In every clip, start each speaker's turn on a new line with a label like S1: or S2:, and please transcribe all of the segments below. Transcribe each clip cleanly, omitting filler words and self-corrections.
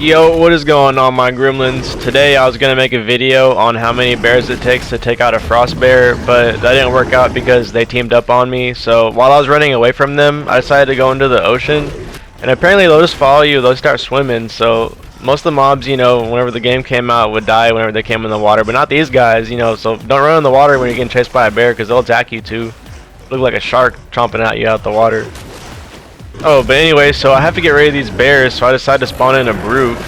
S1: Yo, what is going on, my gremlins? Today I was gonna make a video on how many bears it takes to take out a frost bear, but that didn't work out because they teamed up on me. So while I was running away from them, I decided to go into the ocean, and apparently they'll just follow you, they'll start swimming. So most of the mobs, you know, whenever the game came out, would die whenever they came in the water, but not these guys, you know. So don't run in the water when you're getting chased by a bear, because they'll attack you too. Look like a shark chomping at you out the water. Oh, but anyway, so I have to get rid of these bears, so I decided to spawn in a brute.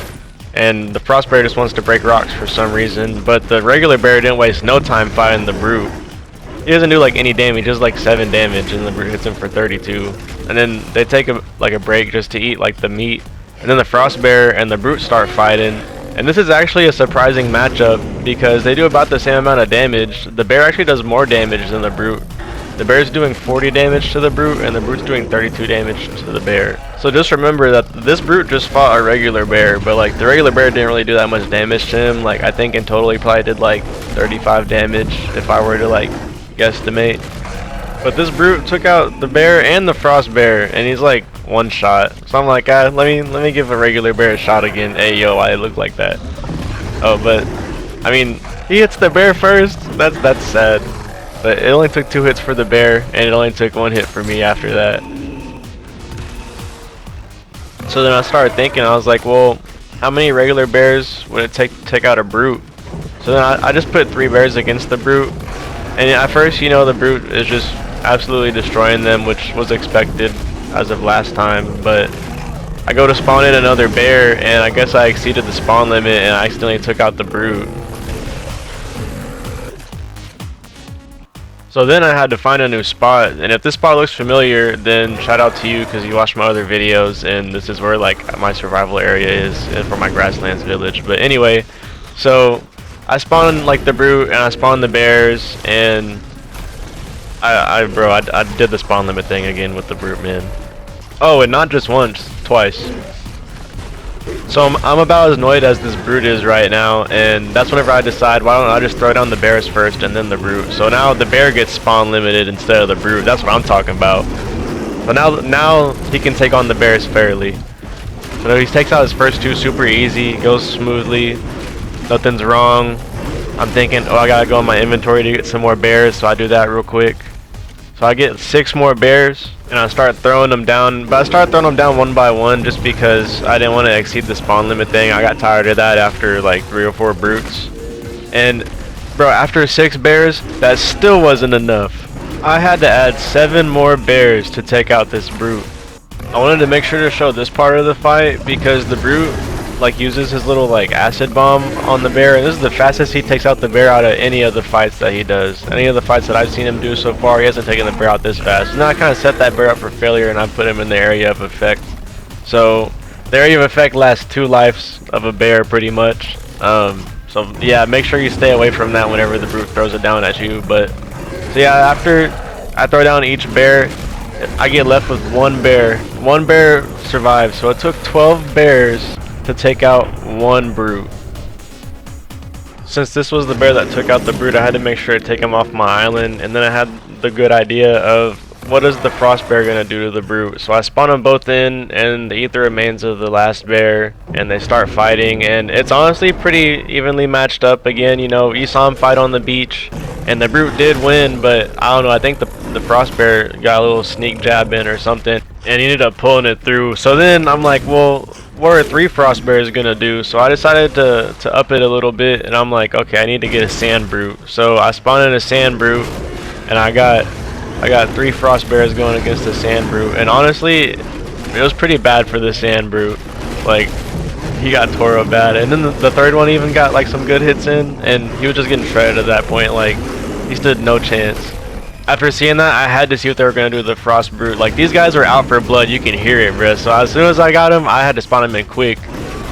S1: And the frost bear just wants to break rocks for some reason, but the regular bear didn't waste no time fighting the brute. He doesn't do like any damage, just like 7 damage, and the brute hits him for 32. And then they take a break just to eat like the meat. And then the frost bear and the brute start fighting. And this is actually a surprising matchup because they do about the same amount of damage. The bear actually does more damage than the brute. The bear's doing 40 damage to the brute, and the brute's doing 32 damage to the bear. So just remember that this brute just fought a regular bear, but like the regular bear didn't really do that much damage to him. Like I think in total he probably did like 35 damage if I were to like guesstimate. But this brute took out the bear and the frost bear, and he's like one shot. So I'm like, let me give a regular bear a shot again. Hey yo, I look like that. Oh, but I mean, he hits the bear first. That's sad. But it only took 2 hits for the bear, and it only took 1 hit for me after that. So then I started thinking, I was like, well, how many regular bears would it take to take out a brute? So then I just put 3 bears against the brute. And at first, you know, the brute is just absolutely destroying them, which was expected as of last time. But I go to spawn in another bear, and I guess I exceeded the spawn limit, and I accidentally took out the brute. So then I had to find a new spot, and if this spot looks familiar, then shout out to you because you watched my other videos, and this is where like my survival area is and for my grasslands village. But anyway, so I spawned like the brute and I spawned the bears, and I did the spawn limit thing again with the brute, man. Oh, and not just once, twice. So I'm about as annoyed as this brute is right now, and that's whenever I decide, why don't I just throw down the bears first and then the brute. So now the bear gets spawn limited instead of the brute. That's what I'm talking about. So now he can take on the bears fairly. So he takes out his first 2 super easy, goes smoothly, nothing's wrong. I'm thinking, oh, I gotta go in my inventory to get some more bears, so I do that real quick. So I get 6 more bears, and I start throwing them down, but I started throwing them down one by one just because I didn't want to exceed the spawn limit thing. I got tired of that after like 3 or 4 brutes. And bro, after 6 bears, that still wasn't enough. I had to add 7 more bears to take out this brute. I wanted to make sure to show this part of the fight because the brute like uses his little like acid bomb on the bear, and this is the fastest he takes out the bear out of any of the fights that he does. Any of the fights that I've seen him do so far, he hasn't taken the bear out this fast. And then I kind of set that bear up for failure, and I put him in the area of effect. So the area of effect lasts 2 lives of a bear pretty much. So yeah, make sure you stay away from that whenever the brute throws it down at you. But so yeah, after I throw down each bear, I get left with 1 bear. 1 bear survives, so it took 12 bears to take out 1 brute. Since this was the bear that took out the brute, I had to make sure to take him off my island, and then I had the good idea of what is the frost bear gonna do to the brute. So I spawn them both in, and they eat the remains of the last bear, and they start fighting, and it's honestly pretty evenly matched up again. You know, you saw him fight on the beach, and the brute did win, but I don't know, I think the frost bear got a little sneak jab in or something, and he ended up pulling it through. So then I'm like, well, what are 3 frost bears gonna do? So I decided to up it a little bit, and I'm like, okay, I need to get a sand brute. So I spawned in a sand brute, and I got 3 frost bears going against the sand brute, and honestly it was pretty bad for the sand brute. Like, he got Toro bad, and then the third one even got like some good hits in, and he was just getting shredded at that point. Like, he stood no chance. After seeing that, I had to see what they were going to do to the frost brute. Like, these guys are out for blood, you can hear it, bro. So as soon as I got him, I had to spawn him in quick,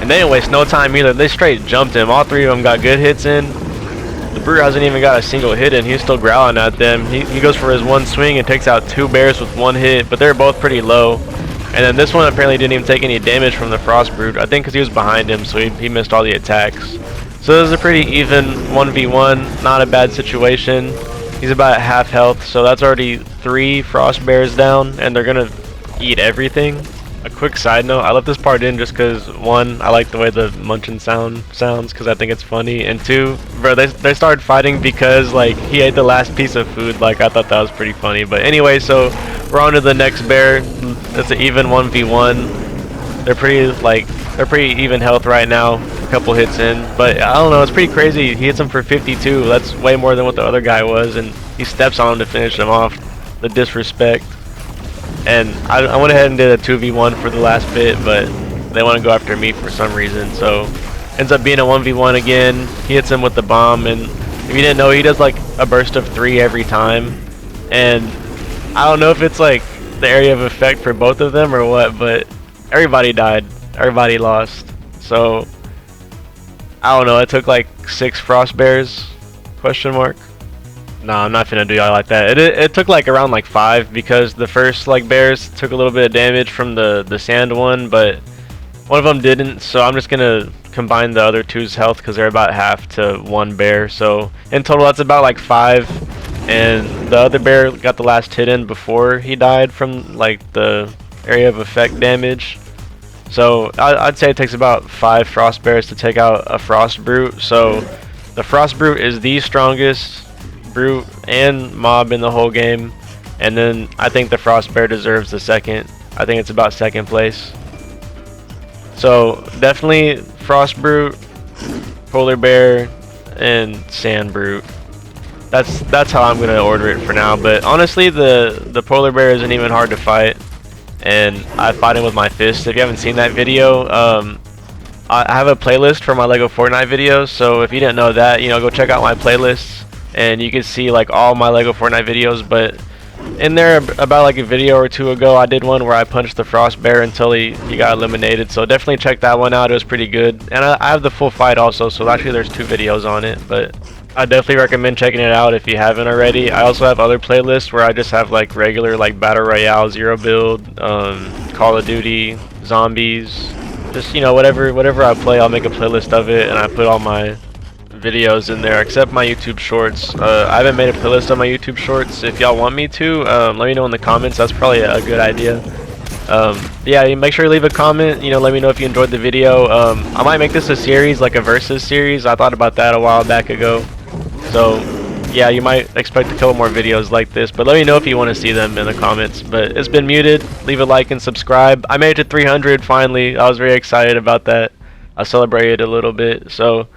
S1: and they didn't waste no time either. They straight jumped him. All 3 of them got good hits in. The brute hasn't even got a single hit in. He's still growling at them. He goes for his 1 swing and takes out 2 bears with 1 hit, but they're both pretty low. And then this one apparently didn't even take any damage from the frost brute, I think because he was behind him, so he missed all the attacks. So this is a pretty even 1v1, not a bad situation. He's about at half health, so that's already 3 frost bears down, and they're gonna eat everything. A quick side note, I left this part in just because, one, I like the way the munching sounds because I think it's funny, and two, bro, they started fighting because, like, he ate the last piece of food. Like, I thought that was pretty funny. But anyway, so we're on to the next bear. It's an even 1v1. They're pretty even health right now, a couple hits in. But I don't know, it's pretty crazy. He hits him for 52. That's way more than what the other guy was, and he steps on him to finish him off. The disrespect. And I went ahead and did a 2v1 for the last bit, but they want to go after me for some reason, so ends up being a 1v1 again. He hits him with the bomb, and if you didn't know, he does like a burst of 3 every time. And I don't know if it's like the area of effect for both of them or what, but everybody died. Everybody lost. So I don't know, it took like 6 frost bears, question mark. No, I'm not finna do y'all like that. It took like around like 5 because the first like bears took a little bit of damage from the sand one, but one of them didn't. So I'm just gonna combine the other two's health because they're about half to 1 bear. So in total, that's about like 5. And the other bear got the last hit in before he died from like the area of effect damage. So I'd say it takes about 5 frost bears to take out a frost brute. So the frost brute is the strongest brute and mob in the whole game, and then I think the frost bear deserves the second. I think it's about 2nd place. So definitely frost brute, polar bear, and sand brute. That's how I'm gonna order it for now. But honestly, the polar bear isn't even hard to fight, and I fight him with my fist. If you haven't seen that video, I have a playlist for my Lego Fortnite videos, so if you didn't know that, you know, go check out my playlists and you can see like all my Lego Fortnite videos. But in there, about like a video or 2 ago, I did one where I punched the frost bear until he got eliminated, so definitely check that one out. It was pretty good, and I have the full fight also, so actually there's 2 videos on it, but I definitely recommend checking it out if you haven't already. I also have other playlists where I just have like regular like Battle Royale, Zero Build, Call of Duty, Zombies, just, you know, whatever I play, I'll make a playlist of it, and I put all my videos in there except my YouTube shorts. I haven't made a playlist on my YouTube shorts. If y'all want me to, let me know in the comments. That's probably a good idea. Yeah, you make sure to leave a comment, you know, let me know if you enjoyed the video. I might make this a series, like a versus series. I thought about that a while back ago, so yeah, you might expect a couple more videos like this, but let me know if you want to see them in the comments. But it's been muted. Leave a like and subscribe. I made it to 300 finally. I was very excited about that. I celebrated a little bit, so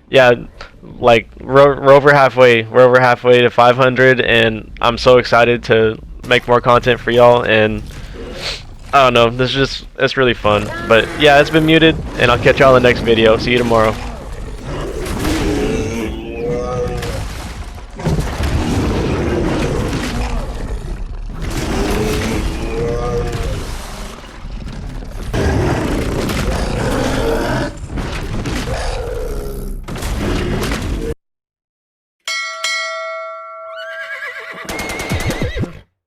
S1: yeah, like we're over halfway. We're over halfway to 500, and I'm so excited to make more content for y'all. And I don't know, it's really fun. But yeah, it's been muted, and I'll catch y'all in the next video. See you tomorrow.